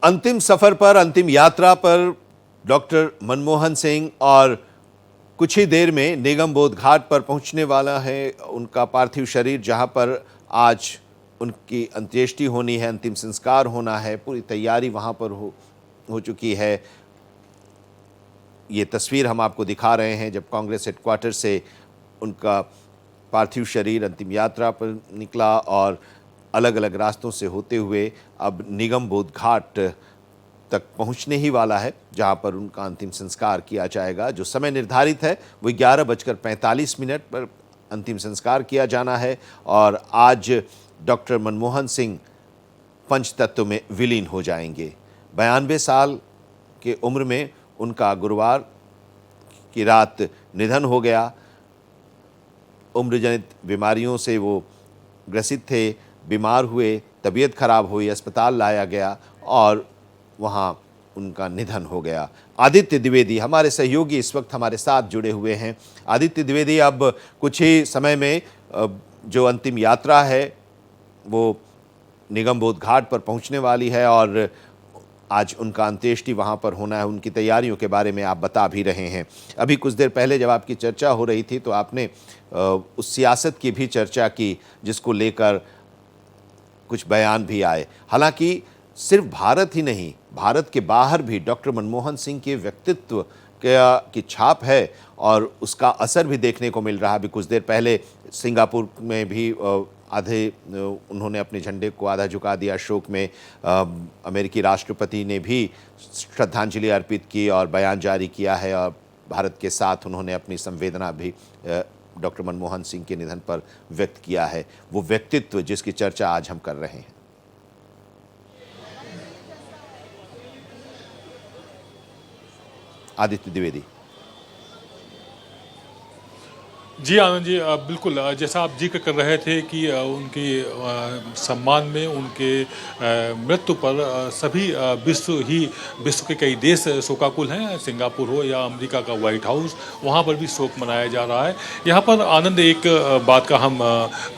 अंतिम सफर पर, अंतिम यात्रा पर डॉक्टर मनमोहन सिंह और कुछ ही देर में निगम बोध घाट पर पहुंचने वाला है उनका पार्थिव शरीर, जहां पर आज उनकी अंत्येष्टि होनी है, अंतिम संस्कार होना है। पूरी तैयारी वहां पर हो चुकी है। ये तस्वीर हम आपको दिखा रहे हैं जब कांग्रेस हेडक्वार्टर से उनका पार्थिव शरीर अंतिम यात्रा पर निकला और अलग अलग रास्तों से होते हुए अब निगम बोध घाट तक पहुंचने ही वाला है, जहां पर उनका अंतिम संस्कार किया जाएगा। जो समय निर्धारित है वो 11:45 पर अंतिम संस्कार किया जाना है और आज डॉक्टर मनमोहन सिंह पंचतत्व में विलीन हो जाएंगे। 92 साल के उम्र में उनका गुरुवार की रात निधन हो गया। उम्रजनित बीमारियों से वो ग्रसित थे, बीमार हुए, तबीयत खराब हुई, अस्पताल लाया गया और वहाँ उनका निधन हो गया। आदित्य द्विवेदी हमारे सहयोगी इस वक्त हमारे साथ जुड़े हुए हैं। आदित्य द्विवेदी, अब कुछ ही समय में जो अंतिम यात्रा है वो निगम बोध घाट पर पहुंचने वाली है और आज उनका अंत्येष्टि वहां पर होना है। उनकी तैयारियों के बारे में आप बता भी रहे हैं। अभी कुछ देर पहले जब आपकी चर्चा हो रही थी तो आपने उस सियासत की भी चर्चा की जिसको लेकर कुछ बयान भी आए। हालांकि सिर्फ भारत ही नहीं, भारत के बाहर भी डॉक्टर मनमोहन सिंह के व्यक्तित्व की छाप है और उसका असर भी देखने को मिल रहा है। अभी कुछ देर पहले सिंगापुर में भी उन्होंने अपने झंडे को आधा झुका दिया शोक में। अमेरिकी राष्ट्रपति ने भी श्रद्धांजलि अर्पित की और बयान जारी किया है और भारत के साथ उन्होंने अपनी संवेदना भी डॉक्टर मनमोहन सिंह के निधन पर व्यक्त किया है। वो व्यक्तित्व जिसकी चर्चा आज हम कर रहे हैं। आदित्य द्विवेदी। जी आनंद जी, बिल्कुल जैसा आप जिक्र कर रहे थे कि उनके सम्मान में उनके मृत्यु पर सभी विश्व के कई देश शोकाकुल हैं। सिंगापुर हो या अमेरिका का व्हाइट हाउस, वहाँ पर भी शोक मनाया जा रहा है। यहाँ पर आनंद एक बात का हम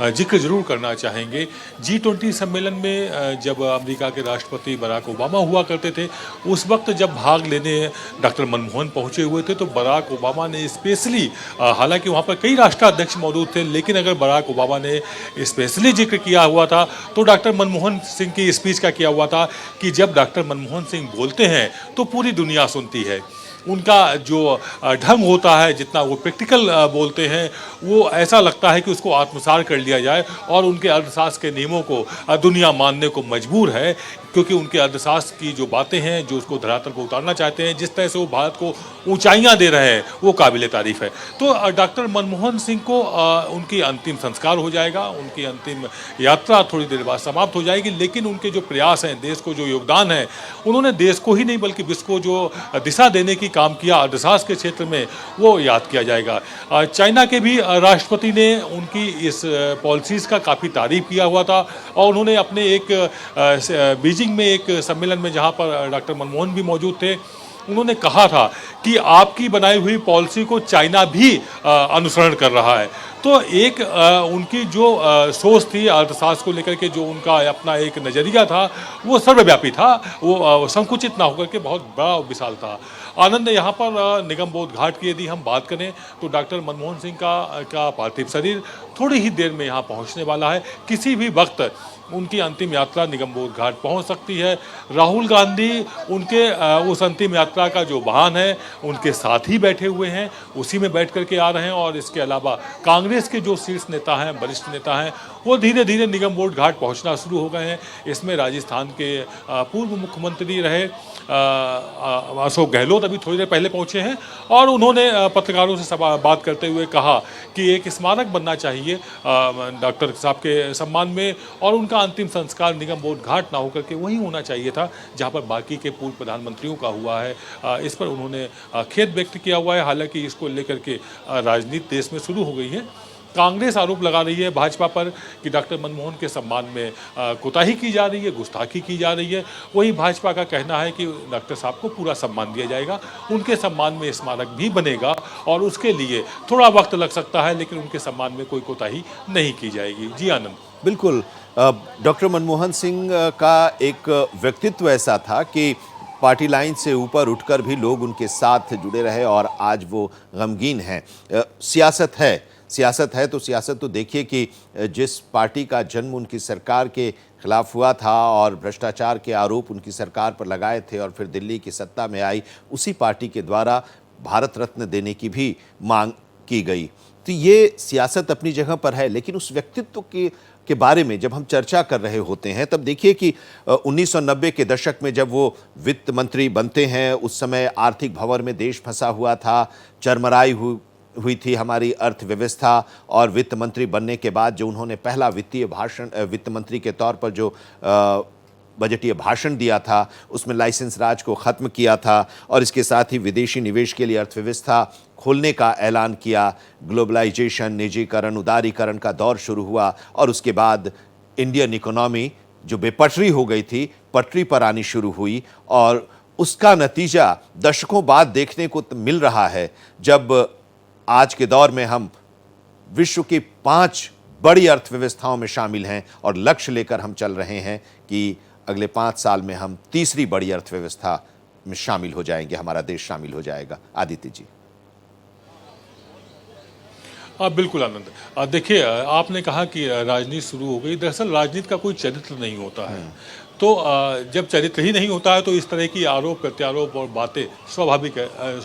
जिक्र जरूर करना चाहेंगे। G20 सम्मेलन में जब अमेरिका के राष्ट्रपति बराक ओबामा हुआ करते थे, उस वक्त जब भाग लेने डॉक्टर मनमोहन पहुँचे हुए थे तो बराक ओबामा ने स्पेशली, हालांकि वहाँ पर कई राष्ट्राध्यक्ष मौजूद थे, लेकिन अगर बराक ओबामा ने स्पेशली जिक्र किया हुआ था तो डॉक्टर मनमोहन सिंह की स्पीच का किया हुआ था कि जब डॉक्टर मनमोहन सिंह बोलते हैं तो पूरी दुनिया सुनती है। उनका जो ढंग होता है, जितना वो प्रैक्टिकल बोलते हैं, वो ऐसा लगता है कि उसको आत्मसात कर लिया जाए और उनके अर्थशास्त्र के नियमों को दुनिया मानने को मजबूर है, क्योंकि उनके अर्थशास्त्र की जो बातें हैं, जो उसको धरातल पर उतारना चाहते हैं, जिस तरह से वो भारत को ऊंचाइयां दे रहे हैं, वो काबिल तारीफ है। तो डॉक्टर मनमोहन सिंह को उनकी अंतिम संस्कार हो जाएगा, उनकी अंतिम यात्रा थोड़ी देर बाद समाप्त हो जाएगी, लेकिन उनके जो प्रयास हैं, देश को जो योगदान है, उन्होंने देश को ही नहीं बल्कि विश्व को जो दिशा देने की काम किया अर्थशास्त्र के क्षेत्र में, वो याद किया जाएगा। चाइना के भी राष्ट्रपति ने उनकी इस पॉलिसीज़ का काफ़ी तारीफ किया हुआ था और उन्होंने अपने एक बीजिंग में एक सम्मेलन में, जहां पर डॉक्टर मनमोहन भी मौजूद थे, उन्होंने कहा था कि आपकी बनाई हुई पॉलिसी को चाइना भी अनुसरण कर रहा है। तो एक उनकी जो सोच थी अर्थशास्त्र को लेकर के, जो उनका अपना एक नज़रिया था, वो सर्वव्यापी था, वो संकुचित ना होकर के बहुत बड़ा विशाल था। आनंद, यहाँ पर निगम बोध घाट की यदि हम बात करें तो डॉक्टर मनमोहन सिंह का पार्थिव शरीर थोड़ी ही देर में यहाँ पहुँचने वाला है। किसी भी वक्त उनकी अंतिम यात्रा निगम बोध घाट पहुंच सकती है। राहुल गांधी उनके उस अंतिम यात्रा का जो वाहन है, उनके साथ ही बैठे हुए हैं, उसी में बैठ करके आ रहे हैं। और इसके अलावा कांग्रेस के जो शीर्ष नेता हैं, वरिष्ठ नेता हैं, वो धीरे धीरे निगम बोध घाट पहुंचना शुरू हो गए हैं। इसमें राजस्थान के पूर्व मुख्यमंत्री रहे अशोक गहलोत अभी थोड़ी देर पहले पहुंचे हैं और उन्होंने पत्रकारों से बात करते हुए कहा कि एक स्मारक बनना चाहिए डॉक्टर साहब के सम्मान में और उनका अंतिम संस्कार निगम बोध घाट ना होकर के वहीं होना चाहिए था जहां पर बाकी के पूर्व प्रधानमंत्रियों का हुआ है। इस पर उन्होंने खेद व्यक्त किया हुआ है। हालांकि इसको लेकर के राजनीति देश में शुरू हो गई है। कांग्रेस आरोप लगा रही है भाजपा पर कि डॉक्टर मनमोहन के सम्मान में कोताही की जा रही है, गुस्ताखी की जा रही है। वहीं भाजपा का कहना है कि डॉक्टर साहब को पूरा सम्मान दिया जाएगा, उनके सम्मान में स्मारक भी बनेगा और उसके लिए थोड़ा वक्त लग सकता है, लेकिन उनके सम्मान में कोई कोताही नहीं की जाएगी। जी आनंद। बिल्कुल, डॉक्टर मनमोहन सिंह का एक व्यक्तित्व ऐसा था कि पार्टी लाइन से ऊपर उठकर भी लोग उनके साथ जुड़े रहे और आज वो गमगीन हैं। सियासत है तो सियासत तो देखिए कि जिस पार्टी का जन्म उनकी सरकार के खिलाफ हुआ था और भ्रष्टाचार के आरोप उनकी सरकार पर लगाए थे और फिर दिल्ली की सत्ता में आई, उसी पार्टी के द्वारा भारत रत्न देने की भी मांग की गई। तो ये सियासत अपनी जगह पर है, लेकिन उस व्यक्तित्व के बारे में जब हम चर्चा कर रहे होते हैं तब देखिए कि 1990 के दशक में जब वो वित्त मंत्री बनते हैं, उस समय आर्थिक भंवर में देश फंसा हुआ था, चरमराई हुई थी हमारी अर्थव्यवस्था। और वित्त मंत्री बनने के बाद जो उन्होंने पहला वित्त मंत्री के तौर पर जो बजटीय भाषण दिया था, उसमें लाइसेंस राज को ख़त्म किया था और इसके साथ ही विदेशी निवेश के लिए अर्थव्यवस्था खोलने का ऐलान किया। ग्लोबलाइजेशन, निजीकरण, उदारीकरण का दौर शुरू हुआ और उसके बाद इंडियन इकोनॉमी जो बेपटरी हो गई थी, पटरी पर आनी शुरू हुई और उसका नतीजा दशकों बाद देखने को मिल रहा है, जब आज के दौर में हम विश्व की 5 बड़ी अर्थव्यवस्थाओं में शामिल हैं और लक्ष्य लेकर हम चल रहे हैं कि अगले 5 साल में हम तीसरी बड़ी अर्थव्यवस्था में शामिल हो जाएंगे, हमारा देश शामिल हो जाएगा। आदित्य जी। बिल्कुल आनंद। देखिए, आपने कहा कि राजनीति शुरू हो गई। दरअसल राजनीति का कोई चरित्र नहीं होता है, तो जब चरित्र ही नहीं होता है तो इस तरह की आरोप प्रत्यारोप और बातें स्वाभाविक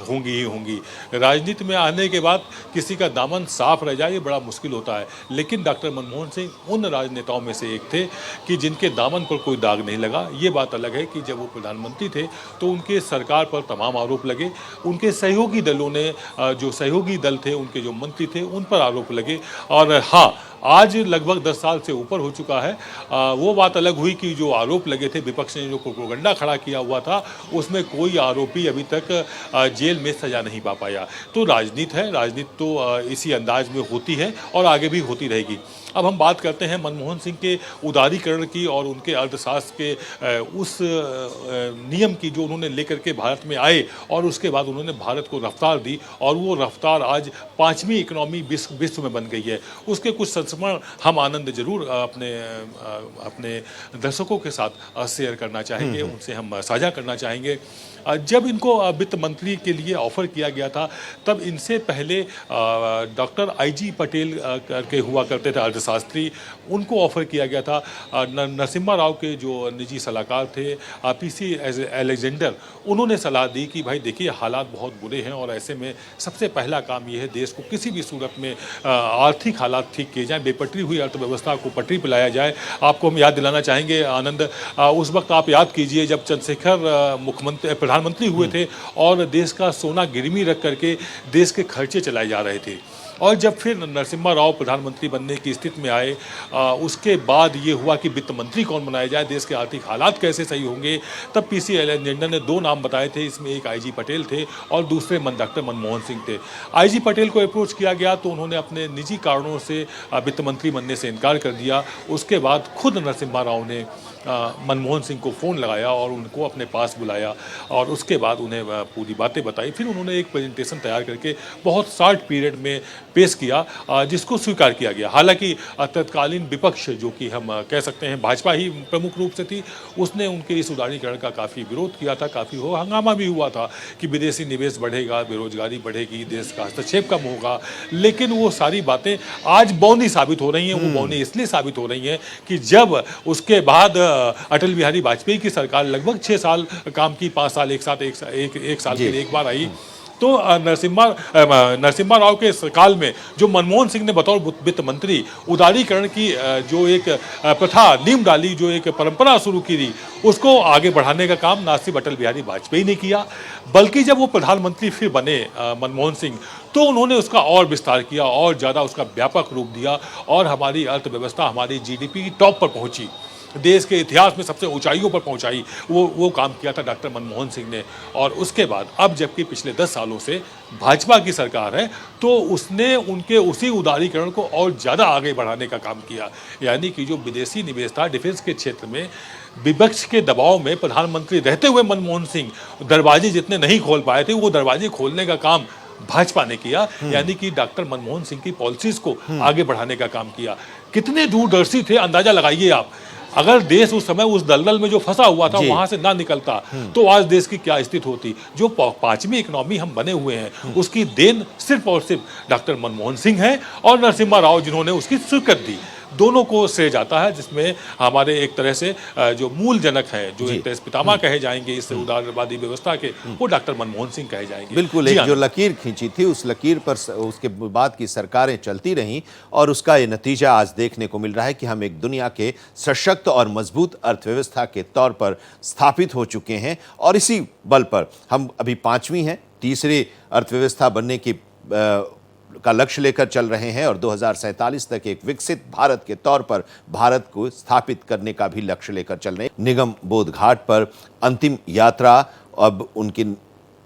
होंगी ही होंगी। राजनीति में आने के बाद किसी का दामन साफ रह जाए ये बड़ा मुश्किल होता है, लेकिन डॉक्टर मनमोहन सिंह उन राजनेताओं में से एक थे कि जिनके दामन पर कोई दाग नहीं लगा। ये बात अलग है कि जब वो प्रधानमंत्री थे तो उनके सरकार पर तमाम आरोप लगे, उनके सहयोगी दलों ने जो सहयोगी दल थे, उनके जो मंत्री थे, उन पर आरोप लगे। और हाँ, आज लगभग 10 साल से ऊपर हो चुका है। वो बात अलग हुई कि जो आरोप लगे थे, विपक्ष ने जो प्रोपेगेंडा खड़ा किया हुआ था, उसमें कोई आरोपी अभी तक जेल में सजा नहीं पा पाया। तो राजनीति है, राजनीति तो इसी अंदाज में होती है और आगे भी होती रहेगी। अब हम बात करते हैं मनमोहन सिंह के उदारीकरण की और उनके अर्थशास्त्र के उस नियम की जो उन्होंने लेकर के भारत में आए और उसके बाद उन्होंने भारत को रफ्तार दी और वो रफ्तार आज 5वीं इकोनॉमी विश्व में बन गई है। उसके कुछ संस्मरण हम आनंद जरूर अपने दर्शकों के साथ शेयर करना चाहेंगे, उनसे हम साझा करना चाहेंगे। जब इनको वित्त मंत्री के लिए ऑफर किया गया था, तब इनसे पहले डॉक्टर IG पटेल करके हुआ करते थे अर्थशास्त्री, उनको ऑफर किया गया था। नरसिम्हा राव के जो निजी सलाहकार थे PC अलेक्जेंडर, उन्होंने सलाह दी कि भाई देखिए, हालात बहुत बुरे हैं और ऐसे में सबसे पहला काम ये है देश को किसी भी सूरत में आर्थिक हालात ठीक किए जाएँ, बेपटरी हुई अर्थव्यवस्था को पटरी पर लाया जाए। आपको हम याद दिलाना चाहेंगे आनंद, उस वक्त आप याद कीजिए जब चंद्रशेखर प्रधानमंत्री हुए थे और देश का सोना गिरवी रख करके देश के खर्चे चलाए जा रहे थे। और जब फिर नरसिम्हा राव प्रधानमंत्री बनने की स्थिति में आए, उसके बाद ये हुआ कि वित्त मंत्री कौन बनाया जाए, देश के आर्थिक हालात कैसे सही होंगे। तब PC अलेक्जेंडर ने 2 नाम बताए थे, इसमें एक IG पटेल थे और दूसरे डॉक्टर मनमोहन सिंह थे। IG पटेल को अप्रोच किया गया तो उन्होंने अपने निजी कारणों से वित्त मंत्री बनने से इनकार कर दिया। उसके बाद खुद नरसिम्हा राव ने मनमोहन सिंह को फ़ोन लगाया और उनको अपने पास बुलाया और उसके बाद उन्हें पूरी बातें बताई। फिर उन्होंने एक प्रेजेंटेशन तैयार करके बहुत शॉर्ट पीरियड में पेश किया, जिसको स्वीकार किया गया। हालांकि तत्कालीन विपक्ष, जो कि हम कह सकते हैं भाजपा ही प्रमुख रूप से थी, उसने उनके इस उदारीकरण का काफ़ी विरोध किया था, काफ़ी हंगामा भी हुआ था कि विदेशी निवेश बढ़ेगा, बेरोजगारी बढ़ेगी, देश का हस्तक्षेप कम होगा। लेकिन वो सारी बातें आज बौनी साबित हो रही हैं। वो बौनी इसलिए साबित हो रही हैं कि जब उसके बाद अटल बिहारी वाजपेयी की सरकार लगभग 6 साल काम की, 5 साल एक साथ एक साल के लिए एक बार आई, तो नरसिम्हा राव के काल में जो मनमोहन सिंह ने बतौर वित्त मंत्री उदारीकरण की जो एक प्रथा नींव डाली, जो एक परंपरा शुरू की थी, उसको आगे बढ़ाने का काम ना सिर्फ अटल बिहारी वाजपेयी ने किया, बल्कि जब वो प्रधानमंत्री फिर बने मनमोहन सिंह, तो उन्होंने उसका और विस्तार किया और ज़्यादा उसका व्यापक रूप दिया और हमारी अर्थव्यवस्था, हमारी GDP टॉप पर पहुंची, देश के इतिहास में सबसे ऊंचाइयों पर पहुंचाई। वो काम किया था डॉक्टर मनमोहन सिंह ने। और उसके बाद अब जबकि पिछले 10 सालों से भाजपा की सरकार है, तो उसने उनके उसी उदारीकरण को और ज़्यादा आगे बढ़ाने का काम किया। यानी कि जो विदेशी निवेश था डिफेंस के क्षेत्र में, विपक्ष के दबाव में प्रधानमंत्री रहते हुए मनमोहन सिंह दरवाजे जितने नहीं खोल पाए थे, वो दरवाजे खोलने का काम भाजपा ने किया। यानी कि डॉक्टर मनमोहन सिंह की पॉलिसीज को आगे बढ़ाने का काम किया। कितने दूरदर्शी थे अंदाजा लगाइए आप। अगर देश उस समय उस दलदल में जो फंसा हुआ था जी। वहां से ना निकलता तो आज देश की क्या स्थिति होती। जो पांचवी इकोनॉमी हम बने हुए हैं उसकी देन सिर्फ और सिर्फ डॉक्टर मनमोहन सिंह है और नरसिम्हा राव जिन्होंने उसकी स्वीकृति दी। दोनों को श्रेय जाता है, जिसमें हमारे एक तरह से जो मूल जनक हैं, जो जी। एक तरह से पितामह कहे जाएंगे इस उदारवादी व्यवस्था के, वो डॉक्टर मनमोहन सिंह कहे जाएंगे। बिल्कुल, जी एक जो आनंद। लकीर खींची थी उस लकीर पर उसके बाद की सरकारें चलती रहीं और उसका ये नतीजा आज देखने को मिल रहा है कि हम एक दुनिया के सशक्त और मजबूत अर्थव्यवस्था के तौर पर स्थापित हो चुके हैं और इसी बल पर हम अभी पांचवी हैं, तीसरी अर्थव्यवस्था बनने की का लक्ष्य लेकर चल रहे हैं और 2047 तक एक विकसित भारत के तौर पर भारत को स्थापित करने का भी लक्ष्य लेकर चल रहे हैं। निगम बोध घाट पर अंतिम यात्रा, अब उनकी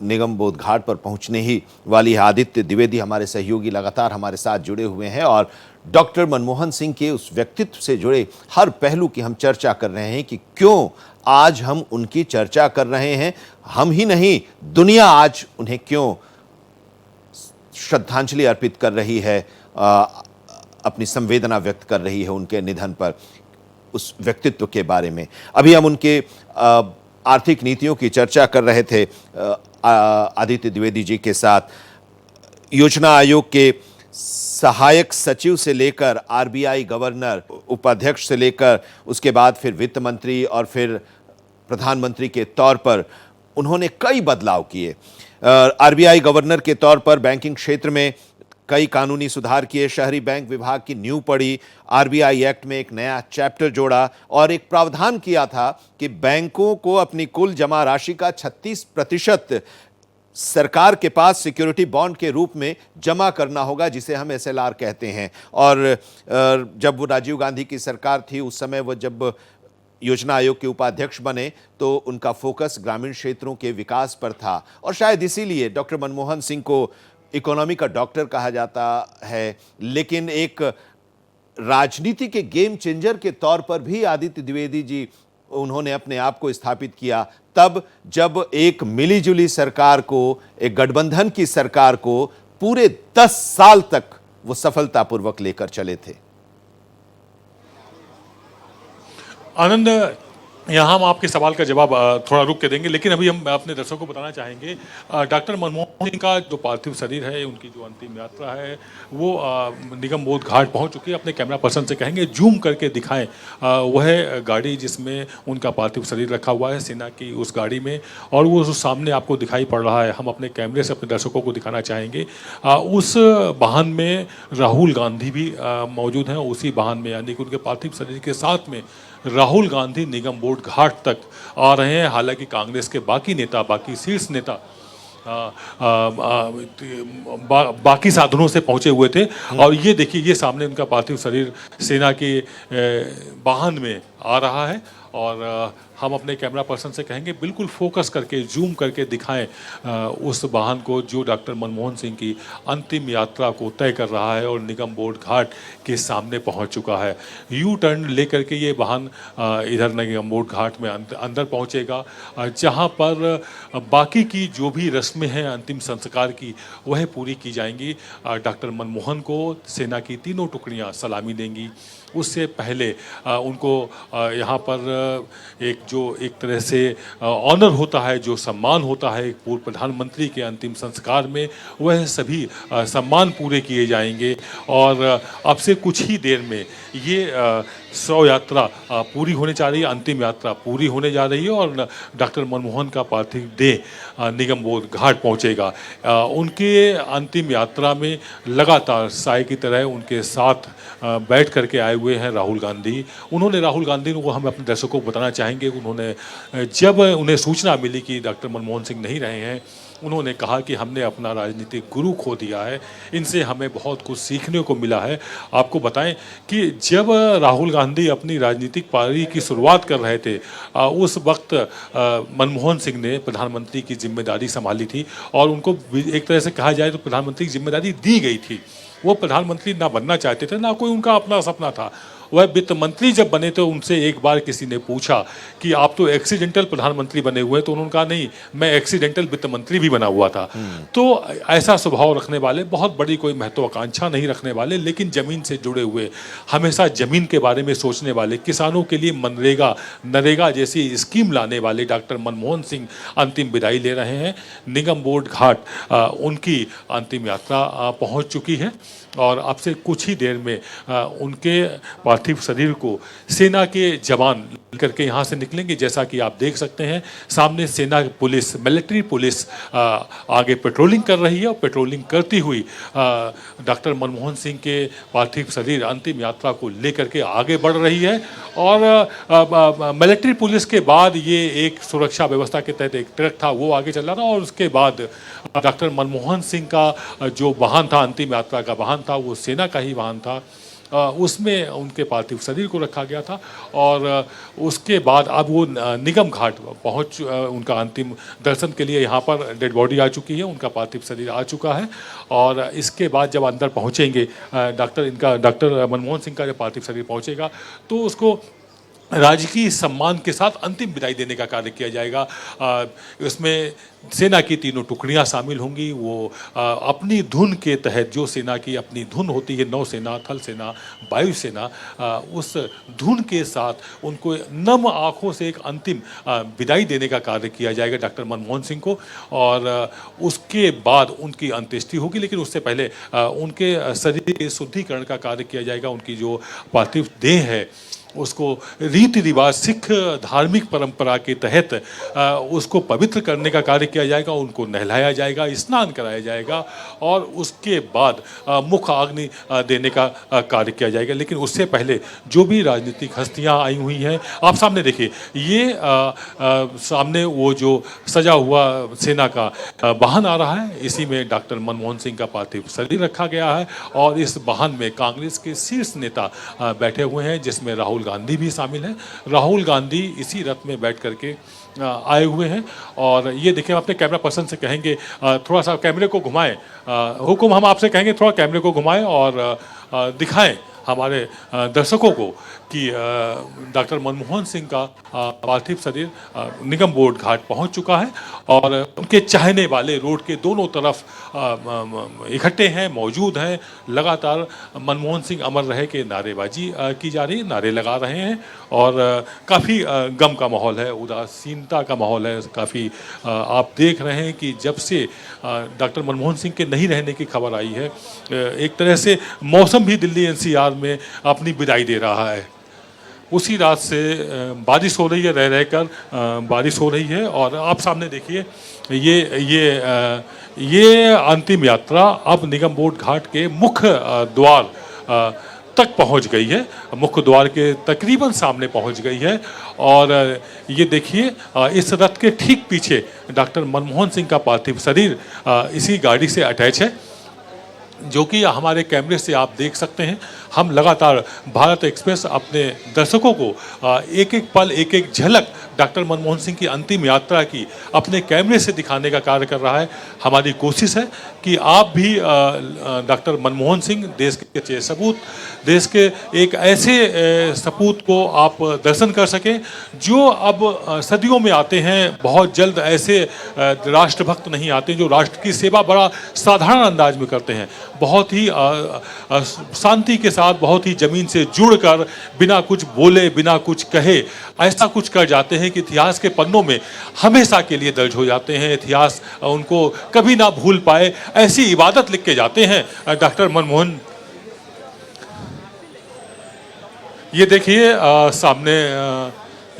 निगम बोध घाट पर पहुंचने ही वाली है। आदित्य द्विवेदी हमारे सहयोगी लगातार हमारे साथ जुड़े हुए हैं और डॉक्टर मनमोहन सिंह के उस व्यक्तित्व से जुड़े हर पहलू की हम चर्चा कर रहे हैं कि क्यों आज हम उनकी चर्चा कर रहे हैं। हम ही नहीं, दुनिया आज उन्हें क्यों श्रद्धांजलि अर्पित कर रही है, अपनी संवेदना व्यक्त कर रही है उनके निधन पर, उस व्यक्तित्व के बारे में। अभी हम उनके आर्थिक नीतियों की चर्चा कर रहे थे आदित्य द्विवेदी जी के साथ। योजना आयोग के सहायक सचिव से लेकर आरबीआई गवर्नर, उपाध्यक्ष से लेकर उसके बाद फिर वित्त मंत्री और फिर प्रधानमंत्री के तौर पर उन्होंने कई बदलाव किए। आरबीआई गवर्नर के तौर पर बैंकिंग क्षेत्र में कई कानूनी सुधार किए, शहरी बैंक विभाग की नींव पड़ी, आरबीआई एक्ट में एक नया चैप्टर जोड़ा और एक प्रावधान किया था कि बैंकों को अपनी कुल जमा राशि का 36% सरकार के पास सिक्योरिटी बॉन्ड के रूप में जमा करना होगा, जिसे हम एसएलआर कहते हैं। और जब वो राजीव गांधी की सरकार थी उस समय वो जब योजना आयोग के उपाध्यक्ष बने तो उनका फोकस ग्रामीण क्षेत्रों के विकास पर था और शायद इसीलिए डॉक्टर मनमोहन सिंह को इकोनॉमी का डॉक्टर कहा जाता है। लेकिन एक राजनीति के गेम चेंजर के तौर पर भी आदित्य द्विवेदी जी उन्होंने अपने आप को स्थापित किया तब जब एक मिलीजुली सरकार को, एक गठबंधन की सरकार को पूरे 10 साल तक वो सफलतापूर्वक लेकर चले थे। आनंद, यहाँ हम आपके सवाल का जवाब थोड़ा रुक के देंगे, लेकिन अभी हम अपने दर्शकों को बताना चाहेंगे डॉक्टर मनमोहन सिंह का जो पार्थिव शरीर है, उनकी जो अंतिम यात्रा है वो निगम बोध घाट पहुँच चुकी है। अपने कैमरा पर्सन से कहेंगे जूम करके दिखाएं वह गाड़ी जिसमें उनका पार्थिव शरीर रखा हुआ है, सेना की उस गाड़ी में, और वो सामने आपको दिखाई पड़ रहा है। हम अपने कैमरे से अपने दर्शकों को दिखाना चाहेंगे उस वाहन में राहुल गांधी भी मौजूद हैं। उसी वाहन में यानी कि उनके पार्थिव शरीर के साथ में राहुल गांधी निगम बोध घाट तक आ रहे हैं। हालांकि कांग्रेस के बाकी नेता, बाकी शीर्ष नेता बाकी साधनों से पहुंचे हुए थे और ये देखिए, ये सामने उनका पार्थिव शरीर सेना के वाहन में आ रहा है और हम अपने कैमरा पर्सन से कहेंगे बिल्कुल फोकस करके, जूम करके दिखाएं उस वाहन को जो डॉक्टर मनमोहन सिंह की अंतिम यात्रा को तय कर रहा है और निगम बोध घाट के सामने पहुंच चुका है। यू टर्न लेकर के ये वाहन इधर निगम बोध घाट में अंदर पहुंचेगा, जहां पर बाकी की जो भी रस्में हैं अंतिम संस्कार की वह पूरी की जाएंगी। डॉक्टर मनमोहन को सेना की तीनों टुकड़ियां सलामी देंगी। उससे पहले उनको यहाँ पर एक तरह से ऑनर होता है, जो सम्मान होता है एक पूर्व प्रधानमंत्री के अंतिम संस्कार में, वह सभी सम्मान पूरे किए जाएंगे और अब से कुछ ही देर में ये 100 यात्रा पूरी होने जा रही है, अंतिम यात्रा पूरी होने जा रही है और डॉक्टर मनमोहन का पार्थिव देह निगम बोध घाट पहुंचेगा। उनके अंतिम यात्रा में लगातार साय की तरह उनके साथ बैठ करके आए हुए हैं राहुल गांधी। राहुल गांधी को हम अपने दर्शकों को बताना चाहेंगे, उन्होंने जब उन्हें सूचना मिली कि डॉक्टर मनमोहन सिंह नहीं रहे हैं, उन्होंने कहा कि हमने अपना राजनीतिक गुरु खो दिया है, इनसे हमें बहुत कुछ सीखने को मिला है। आपको बताएं कि जब राहुल गांधी अपनी राजनीतिक पारी की शुरुआत कर रहे थे, उस वक्त मनमोहन सिंह ने प्रधानमंत्री की जिम्मेदारी संभाली थी और उनको एक तरह से कहा जाए तो प्रधानमंत्री की जिम्मेदारी दी गई थी। वो प्रधानमंत्री ना बनना चाहते थे, ना कोई उनका अपना सपना था वह वित्त मंत्री जब बने तो उनसे एक बार किसी ने पूछा कि आप तो एक्सीडेंटल प्रधानमंत्री बने हुए हैं, तो उन्होंने कहा नहीं, मैं एक्सीडेंटल वित्त मंत्री भी बना हुआ था। तो ऐसा स्वभाव रखने वाले, बहुत बड़ी कोई महत्वाकांक्षा नहीं रखने वाले, लेकिन ज़मीन से जुड़े हुए, हमेशा ज़मीन के बारे में सोचने वाले, किसानों के लिए मनरेगा नरेगा जैसी स्कीम लाने वाले डॉक्टर मनमोहन सिंह अंतिम विदाई ले रहे हैं। निगम बोध घाट उनकी अंतिम यात्रा पहुंच चुकी है और अब से कुछ ही देर में उनके पार्थिव शरीर को सेना के जवान करके यहाँ से निकलेंगे। जैसा कि आप देख सकते हैं सामने सेना पुलिस, मिलिट्री पुलिस आगे पेट्रोलिंग कर रही है और पेट्रोलिंग करती हुई डॉक्टर मनमोहन सिंह के पार्थिव शरीर अंतिम यात्रा को लेकर के आगे बढ़ रही है। और मिलिट्री पुलिस के बाद ये एक सुरक्षा व्यवस्था के तहत एक ट्रक था वो आगे चल रहा था और उसके बाद डॉक्टर मनमोहन सिंह का जो वाहन था, अंतिम यात्रा का वाहन था, वो सेना का ही वाहन था। उसमें उनके पार्थिव शरीर को रखा गया था और उसके बाद अब वो निगम घाट पहुंच, उनका अंतिम दर्शन के लिए यहाँ पर डेड बॉडी आ चुकी है, उनका पार्थिव शरीर आ चुका है। और इसके बाद जब अंदर पहुँचेंगे डॉक्टर मनमोहन सिंह का जब पार्थिव शरीर पहुँचेगा तो उसको राजकीय सम्मान के साथ अंतिम विदाई देने का कार्य किया जाएगा। इसमें सेना की तीनों टुकड़ियां शामिल होंगी। वो अपनी धुन के तहत, जो सेना की अपनी धुन होती है, नौसेना, थल सेना, वायुसेना, उस धुन के साथ उनको नम आँखों से एक अंतिम विदाई देने का कार्य किया जाएगा डॉक्टर मनमोहन सिंह को। और उसके बाद उनकी अंत्येष्टि होगी, लेकिन उससे पहले उनके शरीर के शुद्धिकरण का कार्य किया जाएगा। उनकी जो पार्थिव देह है उसको रीति रिवाज, सिख धार्मिक परंपरा के तहत उसको पवित्र करने का कार्य किया जाएगा। उनको नहलाया जाएगा, स्नान कराया जाएगा और उसके बाद मुख अग्नि देने का कार्य किया जाएगा। लेकिन उससे पहले जो भी राजनीतिक हस्तियां आई हुई हैं, आप सामने देखिए, ये सामने वो जो सजा हुआ सेना का वाहन आ रहा है, इसी में डॉक्टर मनमोहन सिंह का पार्थिव शरीर रखा गया है। और इस वाहन में कांग्रेस के शीर्ष नेता बैठे हुए हैं, जिसमें राहुल गांधी भी शामिल हैं। राहुल गांधी इसी रथ में बैठ करके आए हुए हैं। और ये देखिए, हम अपने कैमरा पर्सन से कहेंगे थोड़ा सा कैमरे को घुमाएं। हुकुम, हम आपसे कहेंगे थोड़ा कैमरे को घुमाएं और दिखाएं हमारे दर्शकों को कि डॉक्टर मनमोहन सिंह का पार्थिव शरीर निगम बोध घाट पहुंच चुका है और उनके चाहने वाले रोड के दोनों तरफ इकट्ठे हैं, मौजूद हैं। लगातार मनमोहन सिंह अमर रहे के नारेबाजी की जा रही है, नारे लगा रहे हैं और काफ़ी गम का माहौल है, उदासीनता का माहौल है। काफ़ी आप देख रहे हैं कि जब से डॉक्टर मनमोहन सिंह के नहीं रहने की खबर आई है, एक तरह से मौसम भी दिल्ली एनसीआर में अपनी विदाई दे रहा है। उसी रात से बारिश हो रही है, रह रहकर बारिश हो रही है। और आप सामने देखिए, ये अंतिम यात्रा अब निगम बोध घाट के मुख्य द्वार तक पहुंच गई है, मुख्य द्वार के तकरीबन सामने पहुंच गई है। और ये देखिए, इस रथ के ठीक पीछे डॉक्टर मनमोहन सिंह का पार्थिव शरीर इसी गाड़ी से अटैच है, जो कि हमारे कैमरे से आप देख सकते हैं। हम लगातार भारत एक्सप्रेस अपने दर्शकों को एक एक पल, एक एक झलक डॉक्टर मनमोहन सिंह की अंतिम यात्रा की अपने कैमरे से दिखाने का कार्य कर रहा है। हमारी कोशिश है कि आप भी डॉक्टर मनमोहन सिंह, देश के अच्छे सपूत, देश के एक ऐसे सपूत को आप दर्शन कर सकें जो अब सदियों में आते हैं। बहुत जल्द ऐसे राष्ट्रभक्त नहीं आते जो राष्ट्र की सेवा बड़ा साधारण अंदाज में करते हैं, बहुत ही शांति के साथ, बहुत ही जमीन से जुड़कर, बिना कुछ बोले, बिना कुछ कहे, ऐसा कुछ कर जाते हैं कि इतिहास के पन्नों में हमेशा के लिए दर्ज हो जाते हैं। इतिहास उनको कभी ना भूल पाए, ऐसी इबादत लिख के जाते हैं डॉक्टर मनमोहन। ये देखिए सामने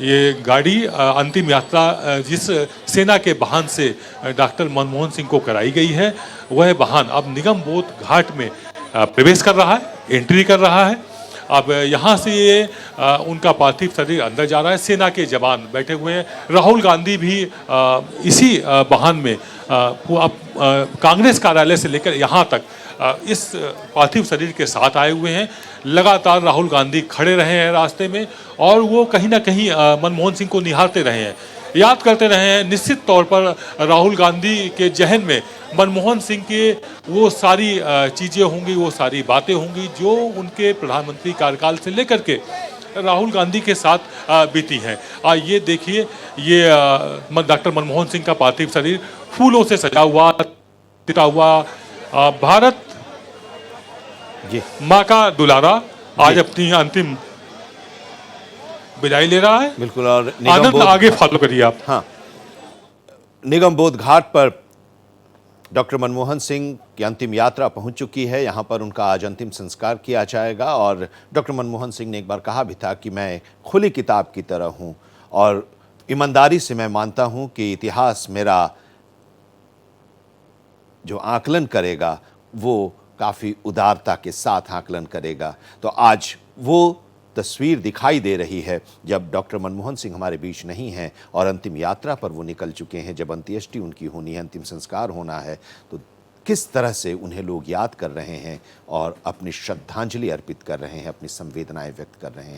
ये गाड़ी अंतिम यात्रा जिस सेना के वाहन से डॉक्टर मनमोहन सिंह को कराई गई है, वह वाहन अब निगम बोध घाट में प्रवेश कर रहा है, एंट्री कर रहा है। अब यहाँ से ये उनका पार्थिव शरीर अंदर जा रहा है। सेना के जवान बैठे हुए हैं। राहुल गांधी भी इसी वाहन में अब कांग्रेस कार्यालय से लेकर यहाँ तक इस पार्थिव शरीर के साथ आए हुए हैं। लगातार राहुल गांधी खड़े रहे हैं रास्ते में और वो कहीं ना कहीं मनमोहन सिंह को निहारते रहे हैं। याद करते रहे हैं। निश्चित तौर पर राहुल गांधी के जहन में मनमोहन सिंह के वो सारी चीज़ें होंगी, वो सारी बातें होंगी जो उनके प्रधानमंत्री कार्यकाल से लेकर के राहुल गांधी के साथ बीती हैं। ये देखिए, ये डॉक्टर मनमोहन सिंह का पार्थिव शरीर फूलों से सजा हुआ, तिता हुआ। भारत जी माँ का दुलारा आज अपनी अंतिम विदाई ले रहा है। बिल्कुल। और आनंद आगे फॉलो करिए आप। हाँ, निगम बोध घाट पर डॉक्टर मनमोहन सिंह की अंतिम यात्रा पहुंच चुकी है। यहाँ पर उनका आज अंतिम संस्कार किया जाएगा। और डॉक्टर मनमोहन सिंह ने एक बार कहा भी था कि मैं खुली किताब की तरह हूँ और ईमानदारी से मैं मानता हूँ कि इतिहास मेरा जो आकलन करेगा वो काफ़ी उदारता के साथ आकलन करेगा। तो आज वो तस्वीर दिखाई दे रही है जब डॉक्टर मनमोहन सिंह हमारे बीच नहीं हैं और अंतिम यात्रा पर वो निकल चुके हैं। जब अंत्येष्टि उनकी होनी है, अंतिम संस्कार होना है, तो किस तरह से उन्हें लोग याद कर रहे हैं और अपनी श्रद्धांजलि अर्पित कर रहे हैं, अपनी संवेदनाएं व्यक्त कर रहे हैं।